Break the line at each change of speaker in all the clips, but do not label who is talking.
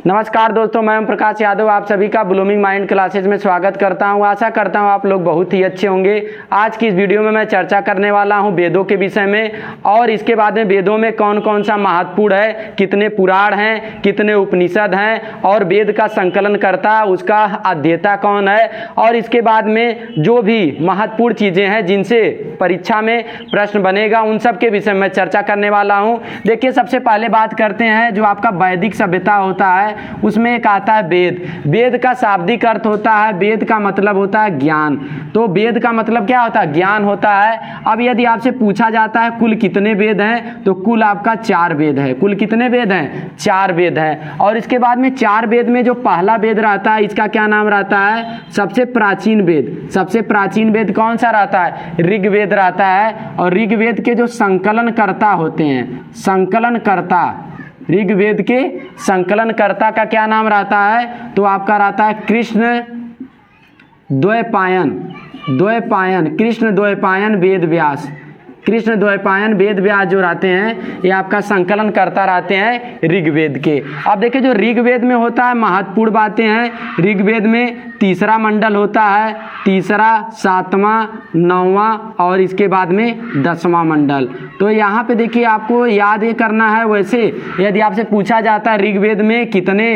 नमस्कार दोस्तों, मैं ओम प्रकाश यादव आप सभी का ब्लूमिंग माइंड क्लासेज में स्वागत करता हूं। आशा करता हूं आप लोग बहुत ही अच्छे होंगे। आज की इस वीडियो में मैं चर्चा करने वाला हूं वेदों के विषय में, और इसके बाद में वेदों में कौन कौन सा महत्वपूर्ण है, कितने पुराण हैं, कितने उपनिषद हैं, और वेद का संकलन करता उसका अध्येता कौन है, और इसके बाद में जो भी महत्वपूर्ण चीज़ें हैं जिनसे परीक्षा में प्रश्न बनेगा उन सब के विषय में चर्चा करने वाला हूँ। देखिए, सबसे पहले बात करते हैं जो आपका वैदिक सभ्यता होता है उसमें एक आता है वेद। वेद का शाब्दिक अर्थ होता है, वेद का मतलब होता है ज्ञान। तो वेद का मतलब क्या होता है? ज्ञान होता है। अब यदि आपसे पूछा जाता है कुल कितने वेद हैं, तो कुल आपका 4 वेद है। कुल कितने वेद हैं? 4 वेद हैं। और इसके बाद में 4 वेद में जो पहला वेद रहता है इसका क्या नाम रहता है? सबसे प्राचीन वेद। सबसे प्राचीन वेद कौन सा रहता है? ऋग्वेद रहता है। और ऋग्वेद के जो संकलनकर्ता होते हैं, संकलनकर्ता, ऋग्वेद के संकलनकर्ता का क्या नाम रहता है? तो आपका रहता है कृष्ण द्वैपायन। कृष्ण द्वैपायन वेद व्यास। कृष्ण द्वैपायन वेद व्यास जो रहते हैं ये आपका संकलन करता रहते हैं ऋग्वेद के। अब देखिए, जो ऋग्वेद में होता है महत्वपूर्ण बातें हैं। ऋग्वेद में तीसरा मंडल होता है, तीसरा, 7वां, 9वां और इसके बाद में 10वां मंडल। तो यहाँ पे देखिए आपको याद ये करना है। वैसे यदि आपसे पूछा जाता है ऋग्वेद में कितने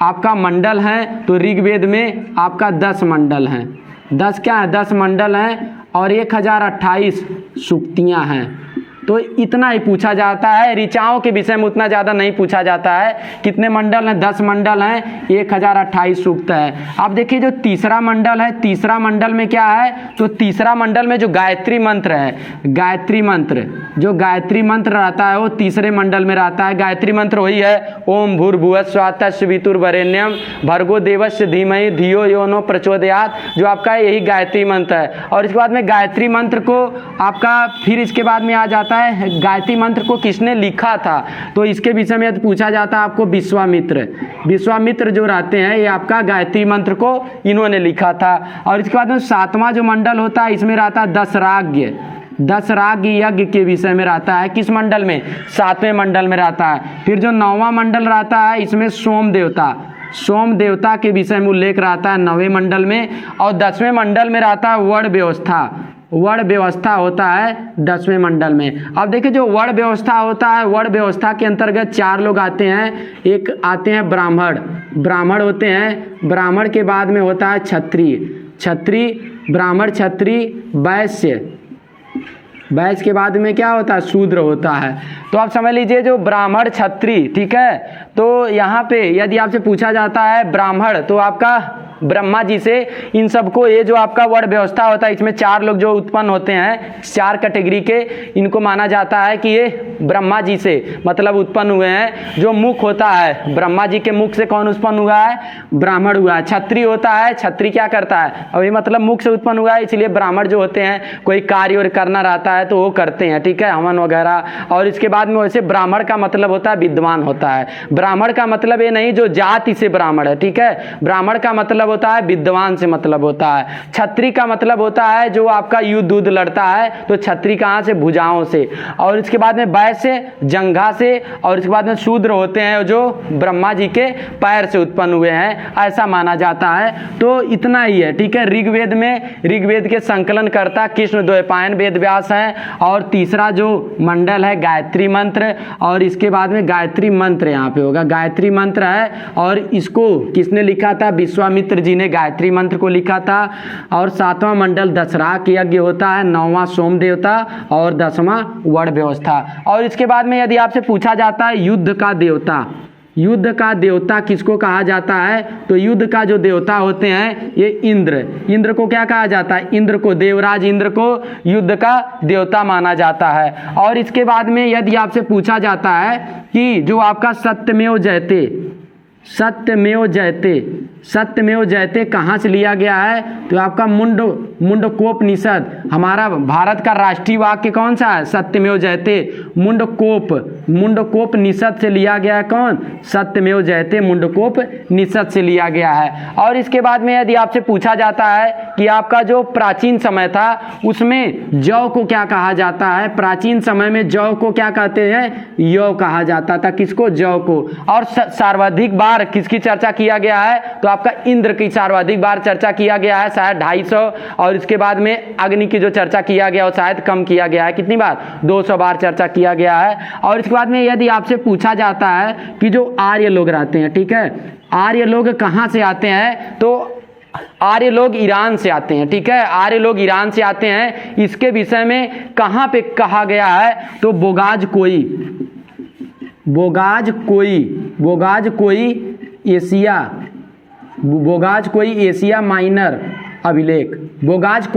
आपका मंडल हैं, तो ऋग्वेद में आपका 10 मंडल हैं। 10 क्या है? 10 मंडल हैं और 1028 सूक्तियाँ हैं। तो इतना ही पूछा जाता है। ऋचाओं के विषय में उतना ज़्यादा नहीं पूछा जाता है। कितने मंडल हैं? 10 मंडल हैं, 1028 सूक्त है। अब देखिए, जो तीसरा मंडल है, तीसरा मंडल में क्या है? तो तीसरा मंडल में जो गायत्री मंत्र है, गायत्री मंत्र, जो गायत्री मंत्र रहता है वो तीसरे मंडल में रहता है। गायत्री मंत्र वही है ओम भूर्भुवः स्वः तत्सवितुर्वरेण्यम भर्गो देवस्य धीमहि धियो यो नः प्रचोदयात्, जो आपका यही गायत्री मंत्र है। और इसके बाद में गायत्री मंत्र को आपका फिर इसके बाद में आ जाता है गायत्री मंत्र को किसने लिखा था? तो इसके विषय में पूछा जाता है आपको विश्वामित्र। विश्वामित्र जो रहते हैं ये आपका गायत्री मंत्र को इन्होंने लिखा था। और इसके बाद में 7वां जो मंडल होता है इसमें रहता है 10 राज्ञ। 10 राज्ञ यज्ञ के विषय में रहता है। किस मंडल में? 7वें मंडल में रहता है। फिर जो 9वां मंडल रहता है इसमें सोम देवता के विषय में उल्लेख रहता है 9वें मंडल में। और 10वें मंडल में रहता है वर्ण व्यवस्था होता है 10वें मंडल में। अब देखिए, जो वर्ण व्यवस्था होता है, वर्ण व्यवस्था के अंतर्गत 4 लोग आते हैं। एक आते हैं ब्राह्मण होते हैं। ब्राह्मण के बाद में होता है ब्राह्मण, क्षत्रिय, वैश्य के बाद में क्या होता है? शूद्र होता है। तो आप समझ लीजिए, जो ब्राह्मण, क्षत्रिय, ठीक है। तो यहाँ पे यदि आपसे पूछा जाता है ब्राह्मण, तो आपका ब्रह्मा जी से इन सबको, ये जो आपका वर्ण व्यवस्था होता है इसमें 4 लोग जो उत्पन्न होते हैं 4 कैटेगरी के, इनको माना जाता है कि ये ब्रह्मा जी से मतलब उत्पन्न हुए हैं। जो मुख होता है, ब्रह्मा जी के मुख से कौन उत्पन्न हुआ है? ब्राह्मण हुआ है। क्षत्रिय होता है, क्षत्रिय क्या करता है? अभी मतलब मुख से उत्पन्न हुआ है, इसलिए ब्राह्मण जो होते हैं कोई कार्य करना रहता है तो वो करते हैं, ठीक है, हवन वगैरह। और इसके बाद में वैसे ब्राह्मण का मतलब होता है विद्वान होता है। ब्राह्मण का मतलब ये नहीं जो जाति से ब्राह्मण है, ठीक है। ब्राह्मण का मतलब होता है विद्वान से मतलब होता है। क्षत्रिय का मतलब होता है जो आपका युद्ध लड़ता है, तो क्षत्रिय कहाँ से? भुजाओं से। और इसके बाद में वैश्य जंघा से। और इसके बाद में शूद्र होते हैं जो ब्रह्मा जी के पैर से उत्पन्न हुए हैं, ऐसा माना जाता है। तो इतना ही है, ठीक है। ऋग्वेद में ऋग्वेद के संकलन करता कृष्ण द्वैपायन वेद व्यास हैं। और तीसरा जो मंडल है गायत्री मंत्र, और इसके बाद में गायत्री मंत्र यहाँ पे होगा, गायत्री मंत्र है। और इसको किसने लिखा था? विश्वामित्र जी ने गायत्री मंत्र को लिखा था। और 7वां मंडल दशराक यज्ञ होता है, 9वां सोम देवता और 10वां वर्ण व्यवस्था। और इसके बाद में यदि आपसे पूछा जाता है युद्ध का देवता किसको कहा जाता है? तो युद्ध का जो देवता होते हैं ये इंद्र को क्या कहा जाता है? इंद्र को, देवराज इंद्र को युद्ध का देवता माना जाता है। और इसके बाद में यदि आपसे पूछा जाता है कि जो आपका सत्यमेव जयते सत्यमेव जयते कहाँ से लिया गया है? तो आपका मुंडकोपनिषद, हमारा भारत का राष्ट्रीय वाक्य कौन सा है? सत्यमेव जयते। मुंडकोपनिषद से लिया गया है। कौन? सत्यमेव जयते मुंडकोपनिषद से लिया गया है। और इसके बाद में यदि आपसे पूछा जाता है कि आपका जो प्राचीन समय था उसमें जौ को क्या कहा जाता है? प्राचीन समय में जौ को क्या कहते हैं? यौ कहा जाता था। किसको? जौ को। और सर्वाधिक बार किसकी चर्चा किया गया है? तो आपका इंद्र की सर्वाधिक बार चर्चा किया गया है, शायद 250। और इसके बाद में अग्नि की जो चर्चा किया गया वो शायद कम किया गया है। कितनी बार? 200 बार चर्चा किया गया है। और इसके बाद में यदि आपसे पूछा जाता है कि जो आर्य लोग रहते हैं, ठीक है, आर्य लोग कहाँ से आते हैं? तो आर्य लोग ईरान से आते हैं। ठीक है, आर्य लोग ईरान से आते हैं। इसके विषय में कहाँ पे कहा गया है? तो बोगाज कोई एशिया माइनर अभिलेख, बोगाज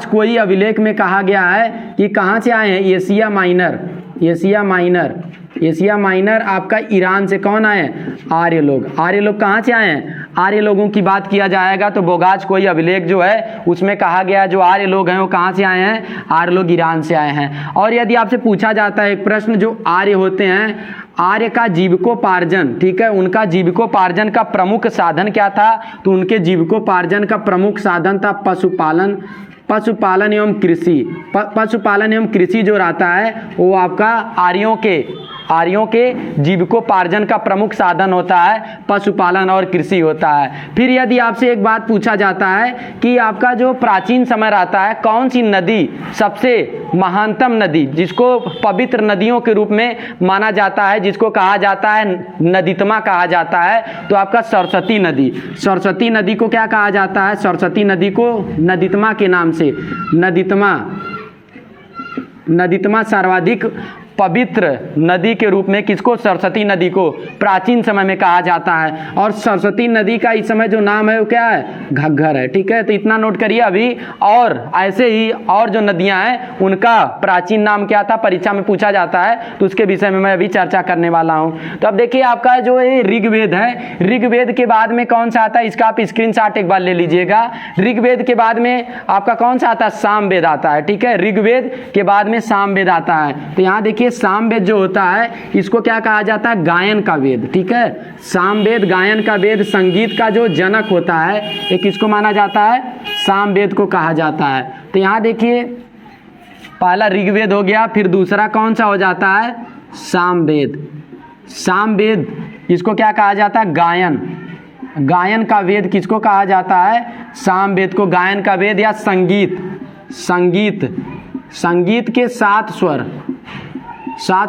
कोई अभिलेख में कहा गया है कि कहाँ से आए हैं? एशिया माइनर आपका ईरान से। कौन आए? आर्य लोग कहाँ से आए हैं? आर्य लोगों की बात किया जाएगा तो बोगाज कोई अभिलेख जो है उसमें कहा गया जो आर्य लोग हैं वो कहाँ से आए हैं? आर्य लोग ईरान से आए हैं। और यदि आपसे पूछा जाता है एक प्रश्न, जो आर्य होते हैं, आर्य का जीविकोपार्जन, ठीक है, उनका जीविकोपार्जन का प्रमुख साधन क्या था? तो उनके जीविकोपार्जन का प्रमुख साधन था पशुपालन एवं कृषि जो रहता है वो आपका आर्यों के जीविकोपार्जन का प्रमुख साधन होता है, पशुपालन और कृषि होता है। फिर यदि आपसे एक बात पूछा जाता है कि आपका जो प्राचीन समय रहता है, कौन सी नदी सबसे महानतम नदी, जिसको पवित्र नदियों के रूप में माना जाता है, जिसको कहा जाता है नदीतमा कहा जाता है, तो आपका सरस्वती नदी को क्या कहा जाता है? सरस्वती नदी को नदीतमा के नाम से, नदीतमा सर्वाधिक पवित्र नदी के रूप में किसको? सरस्वती नदी को प्राचीन समय में कहा जाता है। और सरस्वती नदी का इस समय जो नाम है वो क्या है? घग्गर है। ठीक है, तो इतना नोट करिए अभी। और ऐसे ही और जो नदियां हैं उनका प्राचीन नाम क्या था? परीक्षा में पूछा जाता है, तो उसके विषय में मैं अभी चर्चा करने वाला हूं। तो अब देखिए आपका जो ये ऋग्वेद है, ऋग्वेद के बाद में कौन सा आता है? इसका आप स्क्रीनशॉट एक बार ले लीजिएगा। ऋग्वेद के बाद में आपका कौन सा आता है? सामवेद आता है। ठीक है, ऋग्वेद के बाद में सामवेद आता है। तो यहाँ देखिए सामवेद जो होता है इसको क्या कहा जाता है? गायन का वेद। ठीक है, सामवेद गायन का वेद, संगीत का जो जनक होता है, ये किसको माना जाता है? सामवेद को कहा जाता है। तो यहाँ देखिए पहला ऋग्वेद हो गया, फिर दूसरा कौन सा हो जाता है? सामवेद इसको क्या कहा जाता है? गायन का वेद किसको कहा जाता है? सामवेद को गायन का वेद या संगीत के 7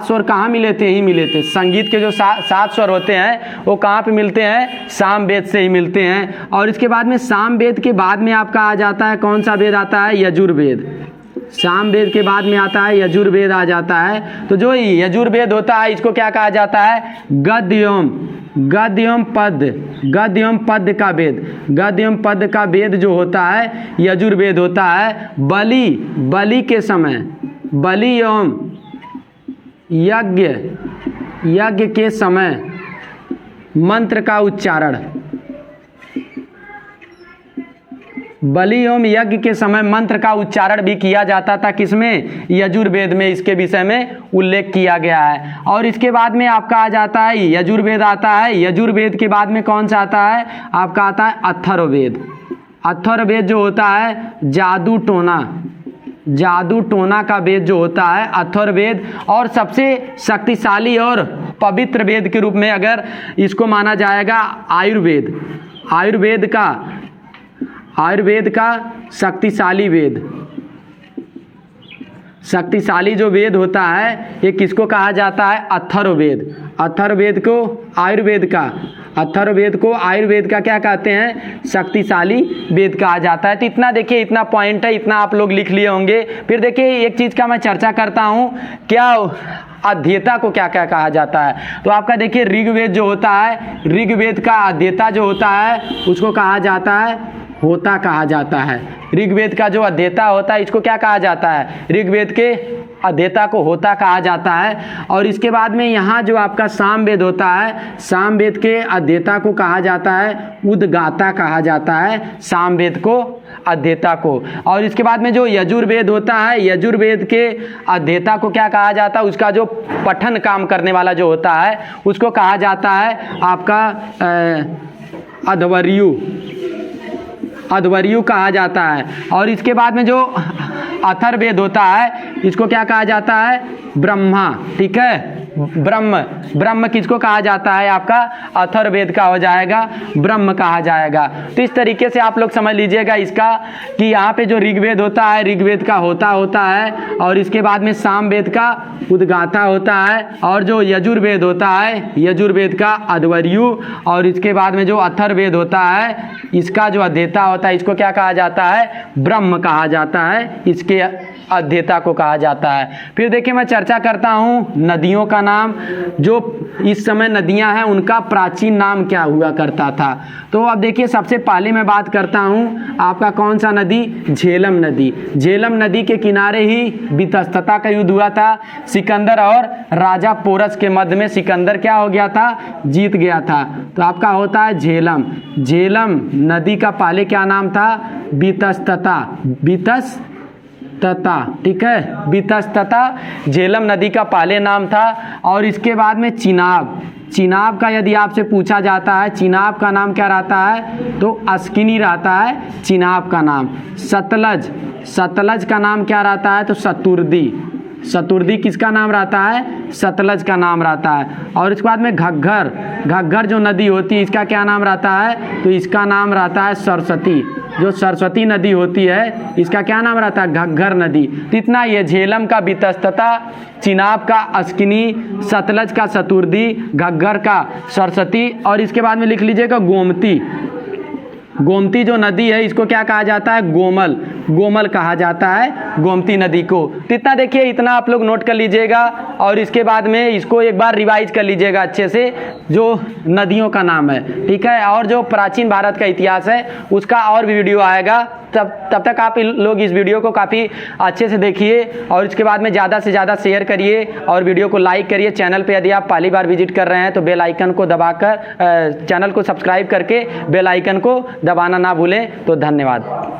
स्वर कहाँ मिले थे? संगीत के जो 7 स्वर होते हैं वो कहाँ पे मिलते हैं? सामवेद से ही मिलते हैं। और इसके बाद में सामवेद के बाद में आपका आ जाता है कौन सा वेद आता है? यजुर्वेद। सामवेद के बाद में आता है यजुर्वेद आ जाता है। तो जो यजुर्वेद होता है इसको क्या कहा जाता है? गद्य एवं पद का वेद जो होता है यजुर्वेद होता है। बलि के समय, बलि एवं यज्ञ के समय मंत्र का उच्चारण, बलि एवं यज्ञ के समय मंत्र का उच्चारण भी किया जाता था। किसमें? यजुर्वेद में इसके विषय में उल्लेख किया गया है। और इसके बाद में आपका आ जाता है यजुर्वेद आता है। यजुर्वेद के बाद में कौन सा आता है? आपका आता है अथर्ववेद जो होता है जादू टोना का वेद जो होता है अथर्ववेद। और सबसे शक्तिशाली और पवित्र वेद के रूप में अगर इसको माना जाएगा आयुर्वेद का शक्तिशाली जो वेद होता है ये किसको कहा जाता है? अथर्ववेद को आयुर्वेद का क्या कहते हैं? शक्तिशाली वेद कहा जाता है। तो इतना देखिए, इतना पॉइंट है, इतना आप लोग लिख लिए होंगे। फिर देखिए एक चीज़ का मैं चर्चा करता हूँ, क्या अध्येता को क्या क्या कहा जाता है? तो आपका देखिए ऋग्वेद जो होता है, ऋग्वेद का अध्येता जो होता है उसको कहा जाता है होता कहा जाता है। ऋग्वेद का जो अध्येता होता है इसको क्या कहा जाता है? ऋग्वेद के अध्येता को होता कहा जाता है। और इसके बाद में यहाँ जो आपका सामवेद होता है, सामवेद के अध्येता को कहा जाता है उद्गाता कहा जाता है, सामवेद को अध्येता को। और इसके बाद में जो यजुर्वेद होता है, यजुर्वेद के अध्येता को क्या कहा जाता है, उसका जो पठन काम करने वाला जो होता है उसको कहा जाता है आपका अध्वर्यु कहा जाता है। और इसके बाद में जो अथर्ववेद होता है इसको क्या कहा जाता है, ब्रह्मा, ठीक है, ब्रह्म किसको कहा जाता है, आपका अथर्ववेद का हो जाएगा, ब्रह्म कहा जाएगा। तो इस तरीके से आप लोग समझ लीजिएगा इसका कि यहाँ पे जो ऋग्वेद होता है, ऋग्वेद का होता है, और इसके बाद में सामवेद का उद्गाता होता है, और जो यजुर्वेद होता है, यजुर्वेद का अध्वर्यु, और इसके बाद में जो अथर्ववेद होता है इसका जो अध्येता होता है इसको क्या कहा जाता है, ब्रह्म कहा जाता है, इसके अध्येता को कहा जाता है। फिर देखिए मैं चर्चा करता हूँ नदियों का नाम। जो इस समय नदियां हैं उनका प्राचीन नाम क्या हुआ करता था। तो अब देखिए सबसे पहले मैं बात करता हूँ आपका कौन सा नदी, झेलम नदी। झेलम नदी के किनारे ही वितस्तता का युद्ध हुआ था। सिकंदर और राजा पोरस के मध्य में सिकंदर क्या हो गया था, जीत गया था। तो आपका होता है झेलम। झेलम नदी का पहले क्या नाम था, वितस्तता, वितस्तता, ठीक है, वितस्तता झेलम नदी का पहले नाम था। और इसके बाद में चिनाब, चिनाब का यदि आपसे पूछा जाता है चिनाब का नाम क्या रहता है, तो अस्किनी रहता है चिनाब का नाम। सतलज, सतलज का नाम क्या रहता है, तो सतुर्दी, सतुर्दी किसका नाम रहता है, सतलज का नाम रहता है। और इसके बाद में घग्गर, घग्गर जो नदी होती है इसका क्या नाम रहता है, तो इसका नाम रहता है सरस्वती। जो सरस्वती नदी होती है इसका क्या नाम रहता है, घग्गर नदी। तो इतना ये झेलम का वितस्तता, चिनाब का अस्किनी, सतलज का सतुर्दी, घग्गर का सरस्वती, और इसके बाद में लिख लीजिएगा गोमती। गोमती जो नदी है इसको क्या कहा जाता है, गोमल, गोमल कहा जाता है गोमती नदी को। तो इतना देखिए, इतना आप लोग नोट कर लीजिएगा और इसके बाद में इसको एक बार रिवाइज कर लीजिएगा अच्छे से, जो नदियों का नाम है, ठीक है। और जो प्राचीन भारत का इतिहास है उसका और भी वीडियो आएगा, तब तक आप लोग इस वीडियो को काफ़ी अच्छे से देखिए और इसके बाद में ज़्यादा से ज़्यादा शेयर करिए और वीडियो को लाइक करिए। चैनल पे यदि आप पहली बार विजिट कर रहे हैं तो बेल आइकन को दबाकर चैनल को सब्सक्राइब करके बेल आइकन को दबाना ना भूलें। तो धन्यवाद।